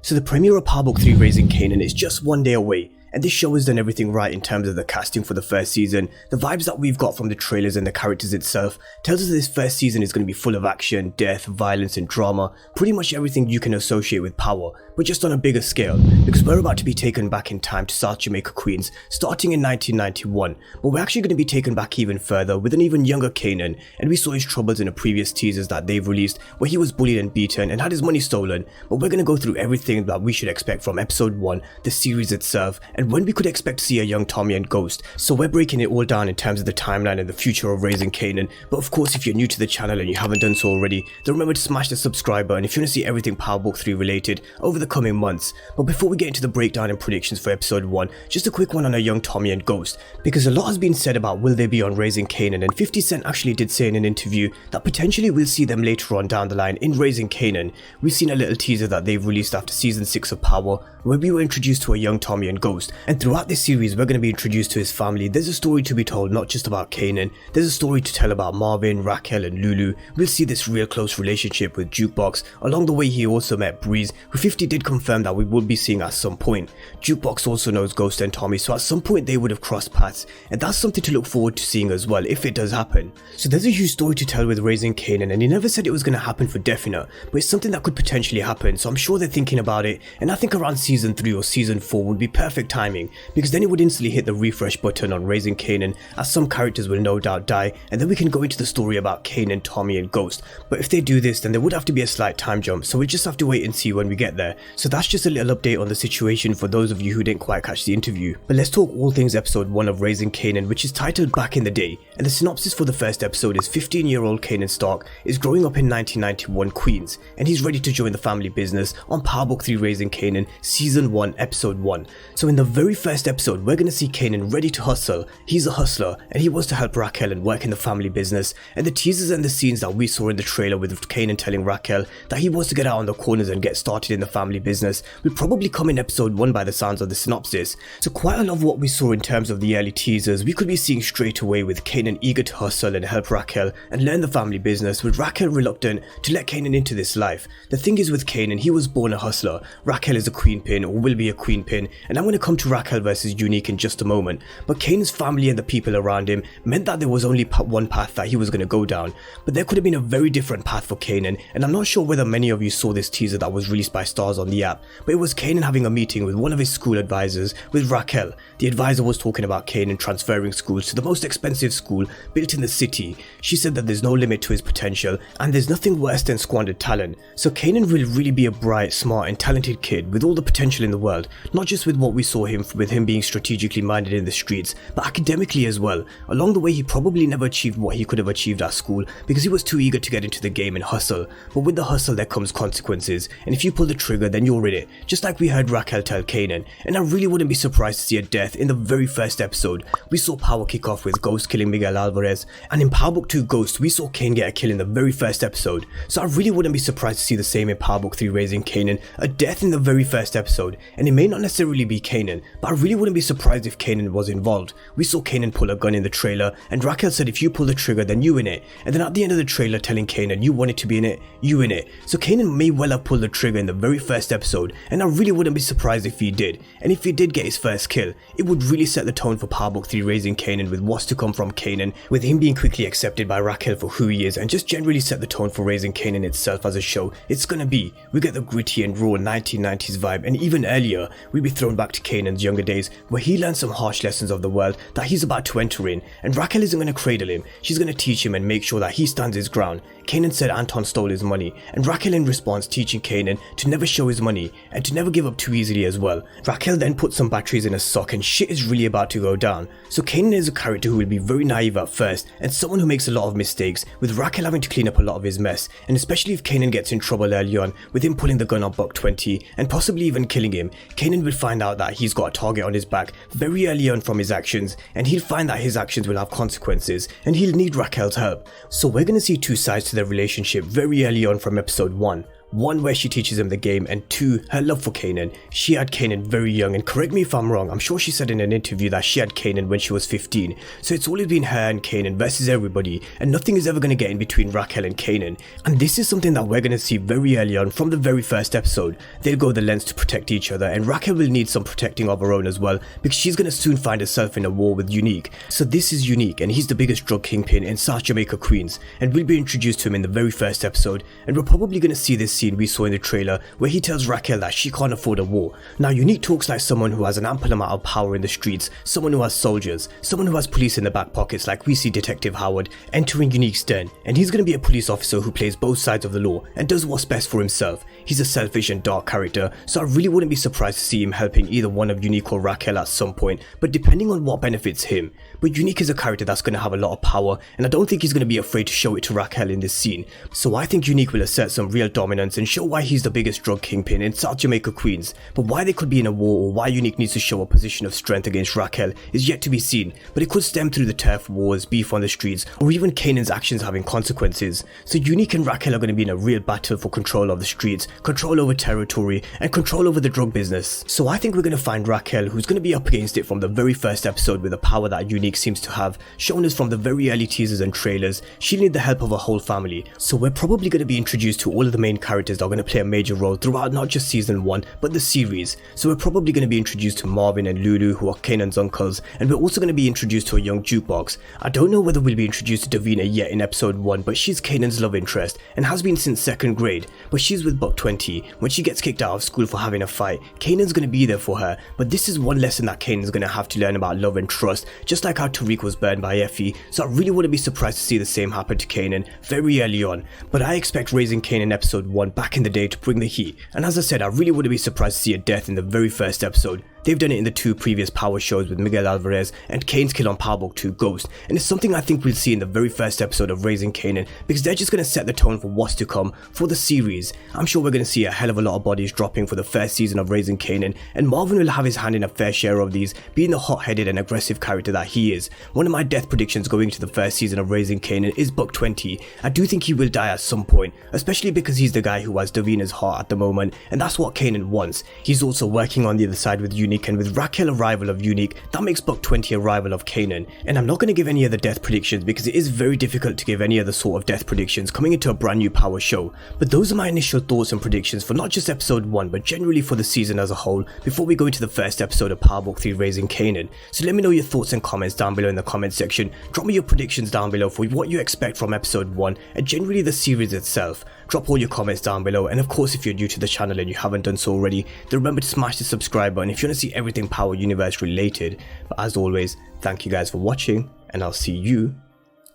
So the premiere of Power Book 3 Raising Kanan is just one day away, and this show has done everything right in terms of the casting for the first season. The vibes that we've got from the trailers and the characters itself tells us that this first season is going to be full of action, death, violence and drama, pretty much everything you can associate with power, but just on a bigger scale, because we're about to be taken back in time to South Jamaica Queens, starting in 1991, but we're actually going to be taken back even further with an even younger Kanan, and we saw his troubles in the previous teasers that they've released, where he was bullied and beaten and had his money stolen, but we're going to go through everything that we should expect from episode 1, the series itself, and when we could expect to see a young Tommy and Ghost. So we're breaking it all down in terms of the timeline and the future of Raising Kanan, but of course if you're new to the channel and you haven't done so already, then remember to smash the subscribe button if you want to see everything Power Book 3 related over the coming months. But before we get into the breakdown and predictions for episode 1, just a quick one on a young Tommy and Ghost, because a lot has been said about will they be on Raising Kanan, and 50 Cent actually did say in an interview that potentially we'll see them later on down the line in Raising Kanan. We've seen a little teaser that they've released after season 6 of Power, where we were introduced to a young Tommy and Ghost, and throughout this series we're going to be introduced to his family. There's a story to be told, not just about Kanan, there's a story to tell about Marvin, Raquel and Lou-Lou. We'll see this real close relationship with Jukebox. Along the way he also met Breeze, who 50 did confirm that we would be seeing at some point. Jukebox also knows Ghost and Tommy, so at some point they would have crossed paths, and that's something to look forward to seeing as well if it does happen. So there's a huge story to tell with Raising Kanan, and he never said it was going to happen for definite, but it's something that could potentially happen, so I'm sure they're thinking about it, and I think around season 3 or season 4 would be perfect timing, because then it would instantly hit the refresh button on Raising Kanan, as some characters will no doubt die, and then we can go into the story about Kanan, Tommy and Ghost. But if they do this, then there would have to be a slight time jump, so we just have to wait and see when we get there. So that's just a little update on the situation for those of you who didn't quite catch the interview. But let's talk all things episode 1 of Raising Kanan, which is titled Back in the Day, and the synopsis for the first episode is 15-year-old Kanan Stark is growing up in 1991 Queens, and he's ready to join the family business on Power Book 3 Raising Kanan season 1 episode 1. So in the very first episode we're going to see Kanan ready to hustle. He's a hustler and he wants to help Raquel and work in the family business, and the teasers and the scenes that we saw in the trailer with Kanan telling Raquel that he wants to get out on the corners and get started in the family business will probably come in episode 1 by the sounds of the synopsis. So quite a lot of what we saw in terms of the early teasers we could be seeing straight away, with Kanan eager to hustle and help Raquel and learn the family business, with Raquel reluctant to let Kanan into this life. The thing is with Kanan, he was born a hustler. Raquel is a queenpin, or will be a queenpin, and I'm going to come to Raquel versus Unique in just a moment, but Kanan's family and the people around him meant that there was only one path that he was going to go down, but there could have been a very different path for Kanan, and I'm not sure whether many of you saw this teaser that was released by Stars on the app, but it was Kanan having a meeting with one of his school advisors with Raquel. The advisor was talking about Kanan transferring schools to the most expensive school built in the city. She said that there's no limit to his potential and there's nothing worse than squandered talent. So Kanan will really be a bright, smart and talented kid with all the potential in the world, not just with what we saw him with him being strategically minded in the streets, but academically as well. Along the way he probably never achieved what he could have achieved at school because he was too eager to get into the game and hustle, but with the hustle there comes consequences, and if you pull the trigger then you're in it, just like we heard Raquel tell Kanan. And I really wouldn't be surprised to see a death in the very first episode. We saw Power kick off with Ghost killing Miguel Alvarez, and in Power Book 2 Ghost we saw Kane get a kill in the very first episode, so I really wouldn't be surprised to see the same in Power Book 3 Raising Kanan, a death in the very first episode. And it may not necessarily be Kanan, but I really wouldn't be surprised if Kanan was involved. We saw Kanan pull a gun in the trailer, and Raquel said if you pull the trigger then you in it, and then at the end of the trailer telling Kanan you wanted to be in it, you in it. So Kanan may well have pulled the trigger in the very first episode, and I really wouldn't be surprised if he did. And if he did get his first kill, it would really set the tone for Power Book 3 Raising Kanan with what's to come from Kanan, with him being quickly accepted by Raquel for who he is, and just generally set the tone for Raising Kanan itself as a show. It's gonna be, we get the gritty and raw 1990s vibe, and even earlier we'd be thrown back to Kanan's younger days where he learned some harsh lessons of the world that he's about to enter in, and Raquel isn't gonna cradle him, she's gonna teach him and make sure that he stands his ground. Kanan said Anton stole his money, and Raquel in response teaching Kanan to never show his money and to never give up too easily as well. Raquel then put some batteries in a sock and shit is really about to go down. So Kanan is a character who will be very naive at first and someone who makes a lot of mistakes, with Raquel having to clean up a lot of his mess, and especially if Kanan gets in trouble early on with him pulling the gun on Buck 20 and possibly even killing him. Kanan will find out that he's got a target on his back very early on from his actions, and he'll find that his actions will have consequences and he'll need Raquel's help. So we're gonna see two sides to their relationship very early on from episode 1. One, where she teaches him the game, and two, her love for Kanan. She had Kanan very young, and correct me if I'm wrong, I'm sure she said in an interview that she had Kanan when she was 15. So it's always been her and Kanan versus everybody, and nothing is ever going to get in between Raquel and Kanan. And this is something that we're going to see very early on from the very first episode. They'll go the lengths to protect each other, and Raquel will need some protecting of her own as well, because she's going to soon find herself in a war with Unique. So this is Unique, and he's the biggest drug kingpin in South Jamaica Queens, and we'll be introduced to him in the very first episode, and we're probably going to see this scene we saw in the trailer where he tells Raquel that she can't afford a war. Now Unique talks like someone who has an ample amount of power in the streets, someone who has soldiers, someone who has police in the back pockets, like we see Detective Howard entering Unique's den, and he's going to be a police officer who plays both sides of the law and does what's best for himself. He's a selfish and dark character, so I really wouldn't be surprised to see him helping either one of Unique or Raquel at some point, but depending on what benefits him. But Unique is a character that's going to have a lot of power, and I don't think he's going to be afraid to show it to Raquel in this scene. So I think Unique will assert some real dominance and show why he's the biggest drug kingpin in South Jamaica Queens. But why they could be in a war, or why Unique needs to show a position of strength against Raquel, is yet to be seen, but it could stem through the turf wars, beef on the streets, or even Kanan's actions having consequences. So Unique and Raquel are going to be in a real battle for control of the streets, control over territory, and control over the drug business. So I think we're going to find Raquel, who's going to be up against it from the very first episode with the power that Unique seems to have, shown us from the very early teasers and trailers. She'll need the help of her whole family. So we're probably going to be introduced to all of the main characters that are going to play a major role throughout not just season 1 but the series. So we're probably going to be introduced to Marvin and Lou-Lou, who are Kanan's uncles, and we're also going to be introduced to a young Jukebox. I don't know whether we'll be introduced to Davina yet in episode 1, but she's Kanan's love interest and has been since 2nd grade, but she's with Buck 20. When she gets kicked out of school for having a fight, Kanan's going to be there for her, but this is one lesson that Kanan's going to have to learn about love and trust, just like how Tariq was burned by Effie. So I really wouldn't be surprised to see the same happen to Kanan very early on. But I expect Raising Kanan episode 1 back in the day to bring the heat, and as I said, I really wouldn't be surprised to see a death in the very first episode. They've done it in the 2 previous Power shows with Miguel Alvarez and Kane's kill on Powerbook 2 Ghost, and it's something I think we'll see in the very first episode of Raising Kanan, because they're just going to set the tone for what's to come for the series. I'm sure we're going to see a hell of a lot of bodies dropping for the first season of Raising Kanan, and Marvin will have his hand in a fair share of these, being the hot-headed and aggressive character that he is. One of my death predictions going into the first season of Raising Kanan is Buck 20. I do think he will die at some point, especially because he's the guy who has Davina's heart at the moment, and that's what Kanan wants. He's also working on the other side with Unique, and with Raquel a rival of Unique, that makes Buck 20 a rival of Kanan. And I'm not going to give any other death predictions because it is very difficult to give any other sort of death predictions coming into a brand new Power show. But those are my initial thoughts and predictions for not just episode 1 but generally for the season as a whole before we go into the first episode of Powerbook 3 Raising Kanan. So let me know your thoughts and comments down below in the comment section. Drop me your predictions down below for what you expect from episode 1 and generally the series itself. Drop all your comments down below, and of course if you're new to the channel and you haven't done so already, then remember to smash the subscribe button if you want to see everything Power Universe related. But as always, thank you guys for watching, and I'll see you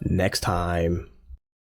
next time.